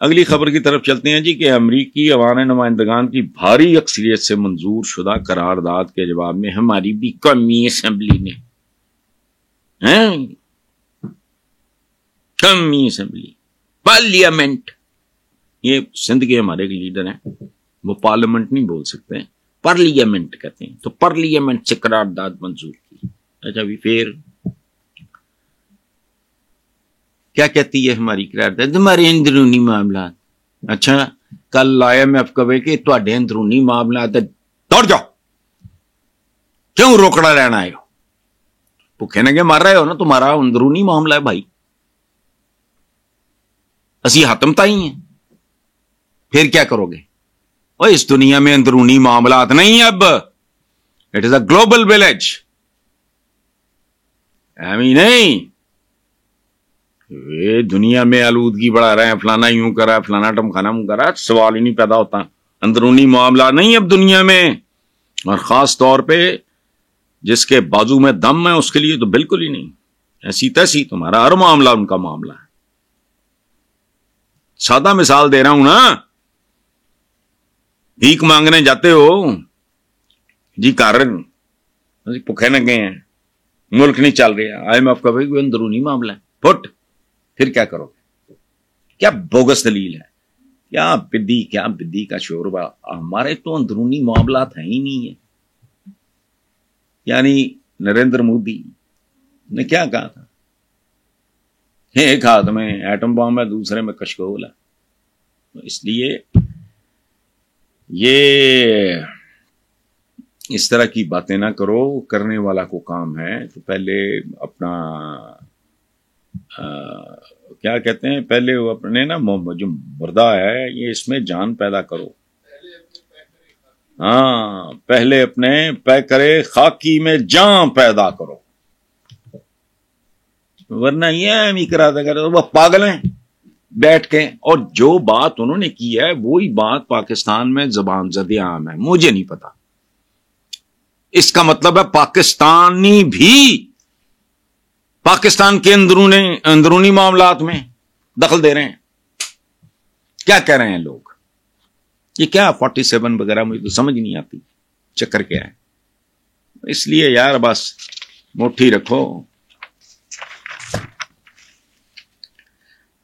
اگلی خبر کی طرف چلتے ہیں جی کہ امریکی عوام نمائندگان کی بھاری اکثریت سے منظور شدہ قرارداد کے جواب میں ہماری بھی قومی اسمبلی نے قومی اسمبلی پارلیمنٹ، یہ سندھ کے ہمارے لیڈر ہیں، وہ پارلیمنٹ نہیں بول سکتے ہیں، پارلیمنٹ کہتے ہیں، تو پارلیمنٹ سے قرارداد منظور کی۔ اچھا بھی پھر کیا کہتی ہے ہماری قرارداد؟ ہمارے اندرونی معاملات۔ اچھا کل IMF کہے کہ تواڈے اندرونی معاملات دوڑ جاؤ، کیوں روکڑا لینا آئے ہو؟ بھوکے ننگے مر رہے ہو نا، تمہارا اندرونی معاملہ ہے بھائی، اسی حتم تائی ہیں، پھر کیا کرو گے؟ اور اس دنیا میں اندرونی معاملات نہیں، اب it is a global village, نہیں یہ دنیا میں آلودگی بڑھا رہے ہیں، فلانا یوں کرا، فلانا ٹمکانا منہ کرا، سوال ہی نہیں پیدا ہوتا۔ اندرونی معاملہ نہیں اب دنیا میں، اور خاص طور پہ جس کے بازو میں دم ہے اس کے لیے تو بالکل ہی نہیں۔ ایسی تیسی تمہارا ہر معاملہ ان کا معاملہ ہے۔ سادہ مثال دے رہا ہوں نا، بھیک مانگنے جاتے ہو جی، کارن بھوکے ننگے ہیں، ملک نہیں چل رہا، IMF کا بھائی اندرونی معاملہ ہے، پھٹ، پھر کیا کرو گے؟ کیا بوگس دلیل ہے، کیا بدی کا شوربہ۔ ہمارے تو اندرونی معاملات ہیں ہی نہیں ہیں۔ یعنی نریندر مودی نے کیا کہا تھا، ایک ہاتھ میں ایٹم بم ہے، دوسرے میں کشکول ہے۔ اس لیے یہ اس طرح کی باتیں نہ کرو، کرنے والا کو کام ہے تو پہلے اپنا کیا کہتے ہیں، پہلے وہ اپنے نا جو مردہ ہے یہ اس میں جان پیدا کرو۔ ہاں پہلے اپنے پیکرے خاکی میں جان پیدا کرو، ورنہ یہ ایم کرا دے، وہ پاگل ہیں بیٹھ کے۔ اور جو بات انہوں نے کی ہے وہی بات پاکستان میں زبان زد عام ہے، مجھے نہیں پتا۔ اس کا مطلب ہے پاکستانی بھی پاکستان کے اندرونی معاملات میں دخل دے رہے ہیں۔ کیا کہہ رہے ہیں لوگ؟ یہ کیا 47 وغیرہ مجھے تو سمجھ نہیں آتی چکر کیا ہے۔ اس لیے یار بس مٹھی رکھو۔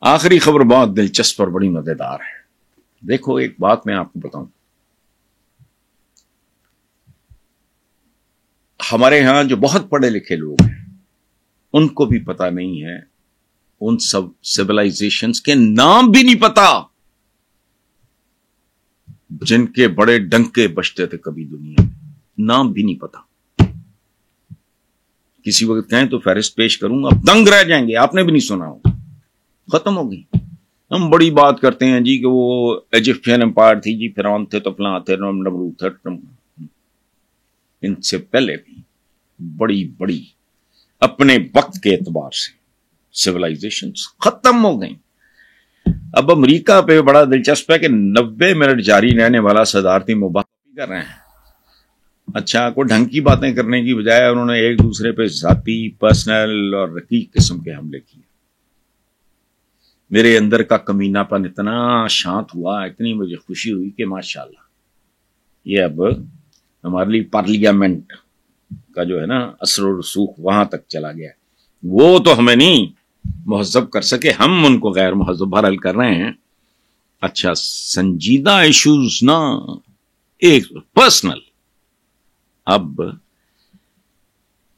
آخری خبر بہت دلچسپ اور بڑی مزیدار ہے۔ دیکھو ایک بات میں آپ کو بتاؤں، ہمارے ہاں جو بہت پڑھے لکھے لوگ ہیں ان کو بھی پتا نہیں ہے، ان سب سیولائزیشنز کے نام بھی نہیں پتا جن کے بڑے ڈنکے بجتے تھے کبھی دنیا میں، نام بھی نہیں پتا۔ کسی وقت کہیں تو فہرست پیش کروں گا، آپ دنگ رہ جائیں گے، آپ نے بھی نہیں سنا ہوگا۔ ختم ہو گئی۔ ہم بڑی بات کرتے ہیں جی کہ وہ ایجپشین امپائر تھی جی، فرعون تھے تو فلاں تھے، نمرود تھے، ان سے پہلے بھی بڑی بڑی اپنے وقت کے اعتبار سے سیولائزیشن ختم ہو گئیں۔ اب امریکہ پہ بڑا دلچسپ ہے کہ 90 منٹ جاری رہنے والا صدارتی مباحثہ کر رہے ہیں۔ اچھا کوئی ڈھنگ کی باتیں کرنے کی بجائے انہوں نے ایک دوسرے پہ ذاتی، پرسنل اور رقیق قسم کے حملے کیے۔ میرے اندر کا کمینہ پن اتنا شانت ہوا، اتنی مجھے خوشی ہوئی کہ ماشاءاللہ یہ اب ہمارے لیے پارلیمنٹ کا جو ہے نا اثر و رسوخ وہاں تک چلا گیا۔ وہ تو ہمیں نہیں مہذب کر سکے، ہم ان کو غیر مہذب حل کر رہے ہیں۔ اچھا سنجیدہ ایشوز نا، ایک پرسنل۔ اب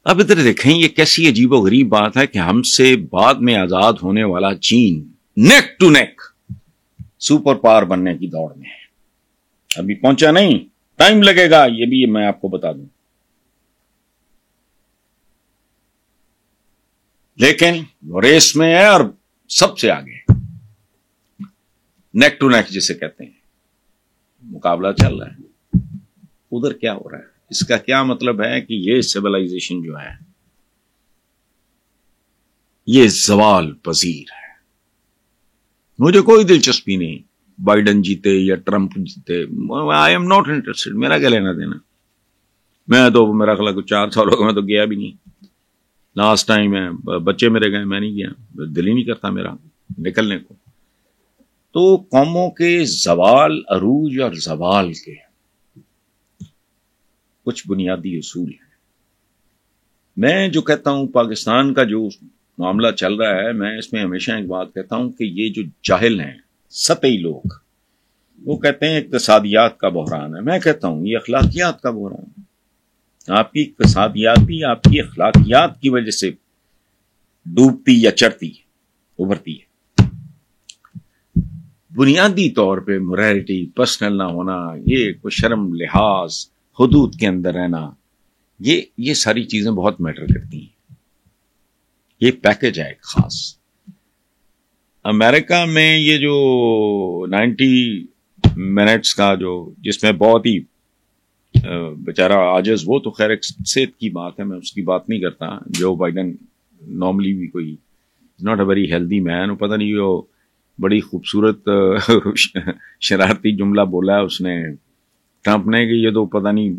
ادھر دیکھیں یہ کیسی عجیب و غریب بات ہے کہ ہم سے بعد میں آزاد ہونے والا چین نیک ٹو نیک سپر پاور بننے کی دوڑ میں ہے۔ ابھی پہنچا نہیں، ٹائم لگے گا، یہ بھی میں آپ کو بتا دوں، لیکن وہ ریس میں ہے اور سب سے آگے، نیک ٹو نیک جسے کہتے ہیں، مقابلہ چل رہا ہے۔ ادھر کیا ہو رہا ہے، اس کا کیا مطلب ہے کہ یہ سیولائزیشن جو ہے یہ زوال پذیر ہے۔ مجھے کوئی دلچسپی نہیں بائیڈن جیتے یا ٹرمپ جیتے، آئی ایم ناٹ انٹرسٹڈ، میرا کیا لینا دینا۔ میں تو میرا خیال 4 سال ہو گئے میں تو گیا بھی نہیں۔ لاسٹ ٹائم بچے میرے گئے، میں نہیں گیا، دل ہی نہیں کرتا میرا نکلنے کو۔ تو قوموں کے زوال، عروج اور زوال کے کچھ بنیادی اصول ہیں. میں جو کہتا ہوں پاکستان کا جو معاملہ چل رہا ہے، میں اس میں ہمیشہ ایک بات کہتا ہوں کہ یہ جو جاہل ہیں سطحی لوگ، وہ کہتے ہیں اقتصادیات کا بحران ہے. میں کہتا ہوں یہ اخلاقیات کا بحران ہے. آپ کی اقتصادیات بھی آپ کی اخلاقیات کی وجہ سے ڈوبتی یا چڑھتی ہے، ابھرتی ہے. بنیادی طور پہ موریلٹی، پرسنل نہ ہونا، یہ کوئی شرم، لحاظ، حدود کے اندر رہنا، یہ ساری چیزیں بہت میٹر کرتی ہیں. یہ پیکج ہے ایک خاص. امریکہ میں یہ جو 90 منٹس کا جو جس میں بہت ہی بیچارہ عاجز، وہ تو خیر ایک صحت کی بات ہے، میں اس کی بات نہیں کرتا. جو بائیڈن نارملی بھی کوئی ناٹ اے ویری ہیلدی مین، وہ پتہ نہیں وہ بڑی خوبصورت شرارتی جملہ بولا ہے اس نے ٹرمپ نے کہ یہ تو پتہ نہیں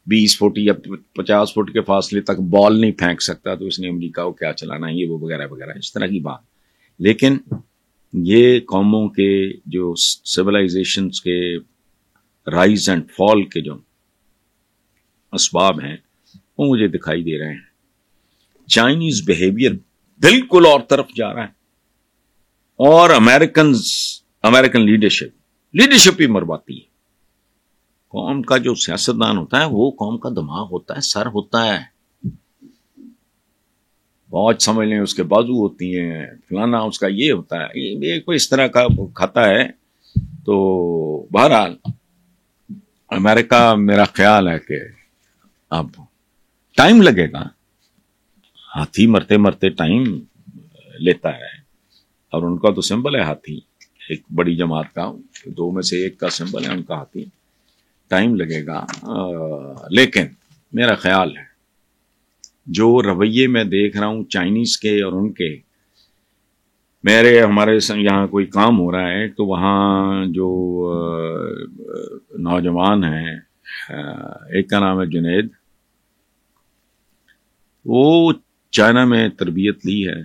20 فٹ یا 50 فٹ کے فاصلے تک بال نہیں پھینک سکتا، تو اس نے امریکہ کو کیا چلانا ہے، یہ وہ وغیرہ وغیرہ اس طرح کی بات. لیکن یہ قوموں کے جو سویلائزیشنز کے رائز اینڈ فال کے جو اسباب ہیں وہ مجھے دکھائی دے رہے ہیں. چائنیز بیہیویئر بالکل اور طرف جا رہا ہے، اور امریکن لیڈرشپ ہی مرواتی ہے. قوم کا جو سیاستدان ہوتا ہے وہ قوم کا دماغ ہوتا ہے، سر ہوتا ہے. بہت سمجھ لیں اس کے بازو ہوتی ہیں، فلانا اس کا یہ ہوتا ہے، یہ کوئی اس طرح کا کھاتا ہے. تو بہرحال امریکہ میرا خیال ہے کہ اب ٹائم لگے گا. ہاتھی مرتے مرتے ٹائم لیتا ہے، اور ان کا تو سمبل ہے ہاتھی، ایک بڑی جماعت کا، 2 میں سے 1 کا سمبل ہے ان کا ہاتھی. ٹائم لگے گا، لیکن میرا خیال ہے جو رویے میں دیکھ رہا ہوں چائنیز کے اور ان کے، ہمارے یہاں کوئی کام ہو رہا ہے تو وہاں جو نوجوان ہیں، ایک کا نام ہے جنید، وہ چائنا میں تربیت لی ہے.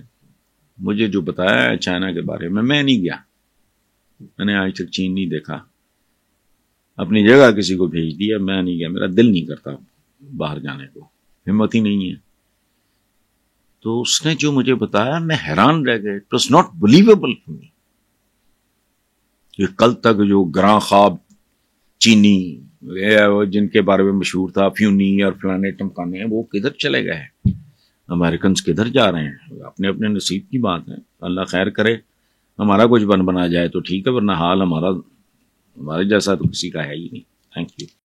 مجھے جو بتایا ہے چائنا کے بارے میں نہیں گیا، میں نے آج تک چین نہیں دیکھا. اپنی جگہ کسی کو بھیج دیا، میں نہیں گیا، میرا دل نہیں کرتا باہر جانے کو، ہمت ہی نہیں ہے. تو اس نے جو مجھے بتایا میں حیران رہ گیا. It was not believable for me کہ کل تک جو گراں خواب چینی جن کے بارے میں مشہور تھا، فیونی اور فلانے ٹمکانے، وہ کدھر چلے گئے ہیں؟ امریکنز کدھر جا رہے ہیں؟ اپنے اپنے نصیب کی بات ہے. اللہ خیر کرے، ہمارا کچھ بنا جائے تو ٹھیک ہے، ورنہ حال ہمارے جیسا تو کسی کا ہے ہی نہیں. Thank you.